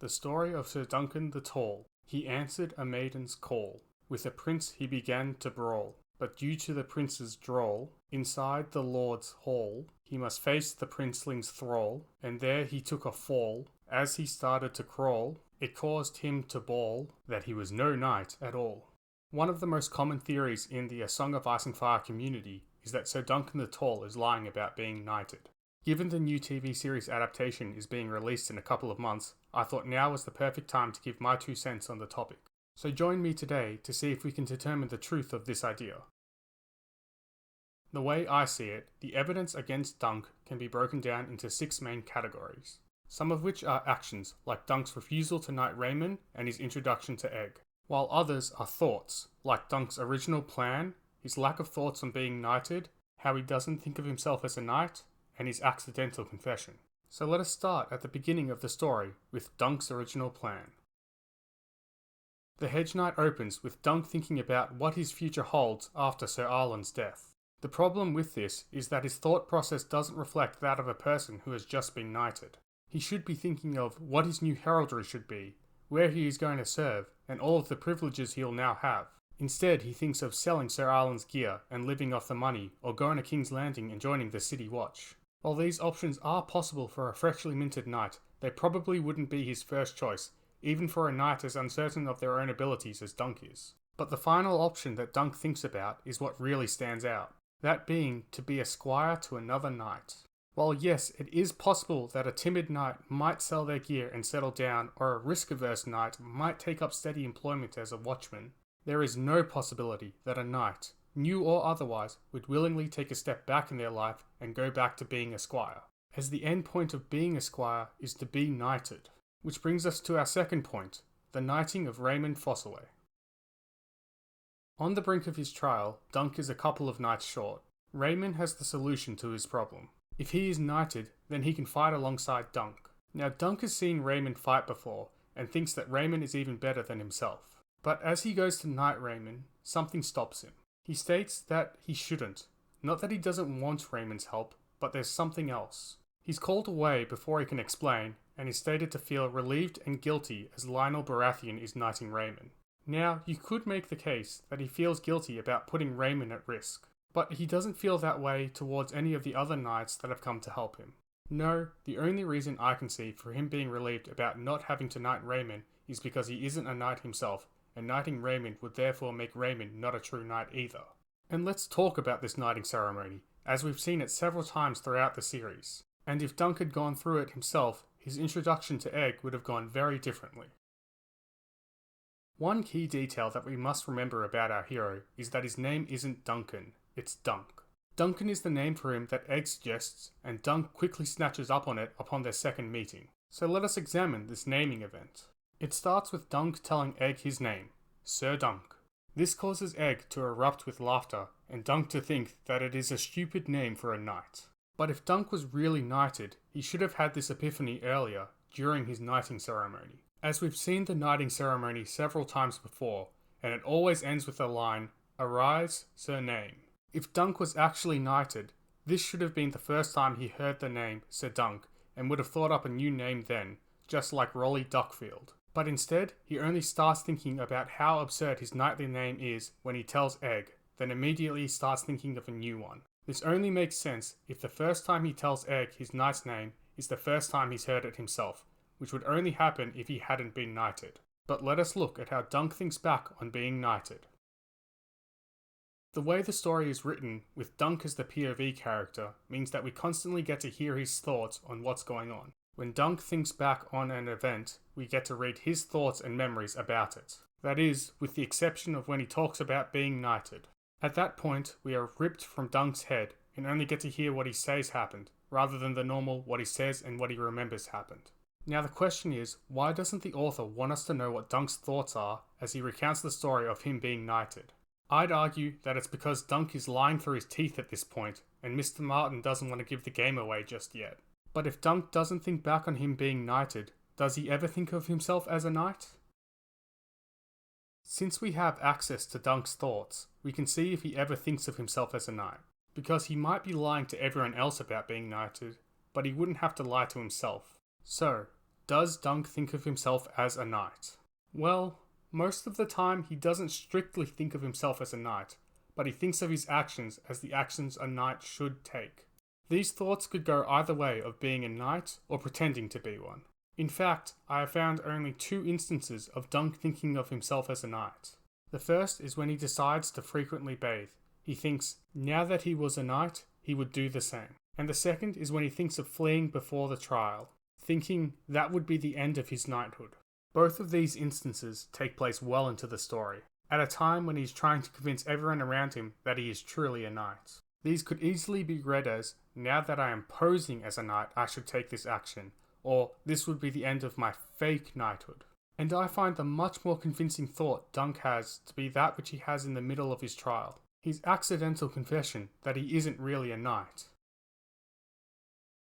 The story of Sir Duncan the Tall. He answered a maiden's call. With a prince he began to brawl. But due to the prince's drawl, inside the lord's hall, he must face the princeling's thrall, and there he took a fall. As he started to crawl, it caused him to bawl that he was no knight at all. One of the most common theories in the A Song of Ice and Fire community is that Sir Duncan the Tall is lying about being knighted. Given the new TV series adaptation is being released in a couple of months, I thought now was the perfect time to give my 2 cents on the topic. So join me today to see if we can determine the truth of this idea. The way I see it, the evidence against Dunk can be broken down into 6 main categories, some of which are actions like Dunk's refusal to knight Raymun and his introduction to Egg, while others are thoughts like Dunk's original plan, his lack of thoughts on being knighted, how he doesn't think of himself as a knight, and his accidental confession. So let us start at the beginning of the story with Dunk's original plan. The Hedge Knight opens with Dunk thinking about what his future holds after Sir Arlan's death. The problem with this is that his thought process doesn't reflect that of a person who has just been knighted. He should be thinking of what his new heraldry should be, where he is going to serve, and all of the privileges he'll now have. Instead, he thinks of selling Sir Arlan's gear and living off the money, or going to King's Landing and joining the City Watch. While these options are possible for a freshly minted knight, they probably wouldn't be his first choice, even for a knight as uncertain of their own abilities as Dunk is. But the final option that Dunk thinks about is what really stands out, that being to be a squire to another knight. While yes, it is possible that a timid knight might sell their gear and settle down, or a risk-averse knight might take up steady employment as a watchman, there is no possibility that a knight, new or otherwise, would willingly take a step back in their life and go back to being a squire, as the end point of being a squire is to be knighted. Which brings us to our second point, the knighting of Raymun Fossilway. On the brink of his trial, Dunk is a couple of knights short. Raymun has the solution to his problem. If he is knighted, then he can fight alongside Dunk. Now Dunk has seen Raymun fight before, and thinks that Raymun is even better than himself. But as he goes to knight Raymun, something stops him. He states that he shouldn't. Not that he doesn't want Raymun's help, but there's something else. He's called away before he can explain, and is stated to feel relieved and guilty as Lionel Baratheon is knighting Raymun. Now, you could make the case that he feels guilty about putting Raymun at risk, but he doesn't feel that way towards any of the other knights that have come to help him. No, the only reason I can see for him being relieved about not having to knight Raymun is because he isn't a knight himself, and knighting Raymun would therefore make Raymun not a true knight either. And let's talk about this knighting ceremony, as we've seen it several times throughout the series. And if Dunk had gone through it himself, his introduction to Egg would have gone very differently. One key detail that we must remember about our hero is that his name isn't Duncan, it's Dunk. Duncan is the name for him that Egg suggests, and Dunk quickly snatches up on it upon their second meeting. So let us examine this naming event. It starts with Dunk telling Egg his name, Sir Dunk. This causes Egg to erupt with laughter, and Dunk to think that it is a stupid name for a knight. But if Dunk was really knighted, he should have had this epiphany earlier, during his knighting ceremony. As we've seen the knighting ceremony several times before, and it always ends with the line, "Arise, Sir Name." If Dunk was actually knighted, this should have been the first time he heard the name Sir Dunk, and would have thought up a new name then, just like Rolly Duckfield. But instead, he only starts thinking about how absurd his knightly name is when he tells Egg, then immediately starts thinking of a new one. This only makes sense if the first time he tells Egg his knight's name is the first time he's heard it himself, which would only happen if he hadn't been knighted. But let us look at how Dunk thinks back on being knighted. The way the story is written, with Dunk as the POV character, means that we constantly get to hear his thoughts on what's going on. When Dunk thinks back on an event, we get to read his thoughts and memories about it. That is, with the exception of when he talks about being knighted. At that point, we are ripped from Dunk's head and only get to hear what he says happened, rather than the normal what he says and what he remembers happened. Now the question is, why doesn't the author want us to know what Dunk's thoughts are as he recounts the story of him being knighted? I'd argue that it's because Dunk is lying through his teeth at this point, and Mr. Martin doesn't want to give the game away just yet. But if Dunk doesn't think back on him being knighted, does he ever think of himself as a knight? Since we have access to Dunk's thoughts, we can see if he ever thinks of himself as a knight, because he might be lying to everyone else about being knighted, but he wouldn't have to lie to himself. So, Does Dunk think of himself as a knight? Well, most of the time he doesn't strictly think of himself as a knight, but he thinks of his actions as the actions a knight should take. These thoughts could go either way of being a knight or pretending to be one. In fact, I have found only 2 instances of Dunk thinking of himself as a knight. The first is when he decides to frequently bathe. He thinks, now that he was a knight, he would do the same. And the second is when he thinks of fleeing before the trial, thinking that would be the end of his knighthood. Both of these instances take place well into the story, at a time when he is trying to convince everyone around him that he is truly a knight. These could easily be read as, now that I am posing as a knight, I should take this action, or this would be the end of my fake knighthood. And I find the much more convincing thought Dunk has to be that which he has in the middle of his trial, his accidental confession that he isn't really a knight.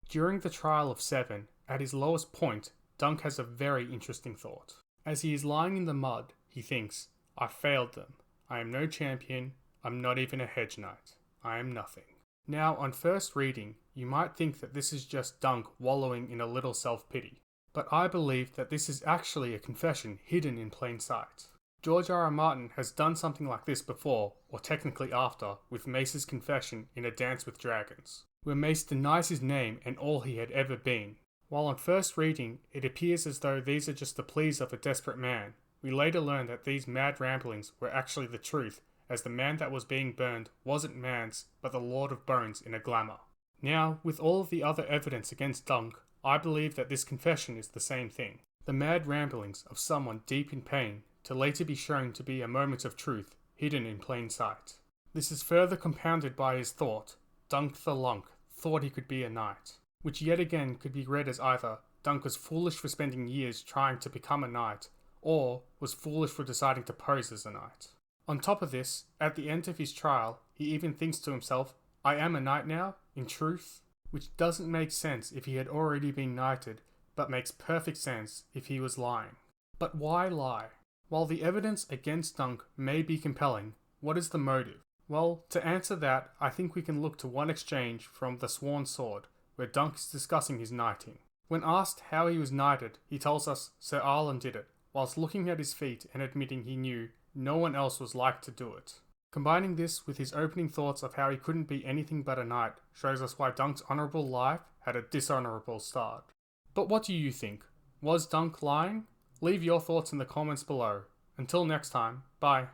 During the trial of 7, at his lowest point, Dunk has a very interesting thought. As he is lying in the mud, he thinks, I failed them. I am no champion. I'm not even a Hedge Knight. I am nothing. Now, on first reading, you might think that this is just Dunk wallowing in a little self-pity. But I believe that this is actually a confession hidden in plain sight. George R.R. Martin has done something like this before, or technically after, with Mace's confession in A Dance with Dragons, where Mace denies his name and all he had ever been. While on first reading, it appears as though these are just the pleas of a desperate man, we later learn that these mad ramblings were actually the truth, as the man that was being burned wasn't Mance, but the Lord of Bones in a glamour. Now, with all of the other evidence against Dunk, I believe that this confession is the same thing. The mad ramblings of someone deep in pain, to later be shown to be a moment of truth, hidden in plain sight. This is further compounded by his thought, Dunk the Lunk thought he could be a knight, which yet again could be read as either Dunk was foolish for spending years trying to become a knight, or was foolish for deciding to pose as a knight. On top of this, at the end of his trial, he even thinks to himself, I am a knight now, in truth, which doesn't make sense if he had already been knighted, but makes perfect sense if he was lying. But why lie? While the evidence against Dunk may be compelling, what is the motive? Well, to answer that, I think we can look to one exchange from The Sworn Sword, where Dunk is discussing his knighting. When asked how he was knighted, he tells us Sir Arlen did it, whilst looking at his feet and admitting he knew no one else was like to do it. Combining this with his opening thoughts of how he couldn't be anything but a knight shows us why Dunk's honourable life had a dishonourable start. But what do you think? Was Dunk lying? Leave your thoughts in the comments below. Until next time, bye.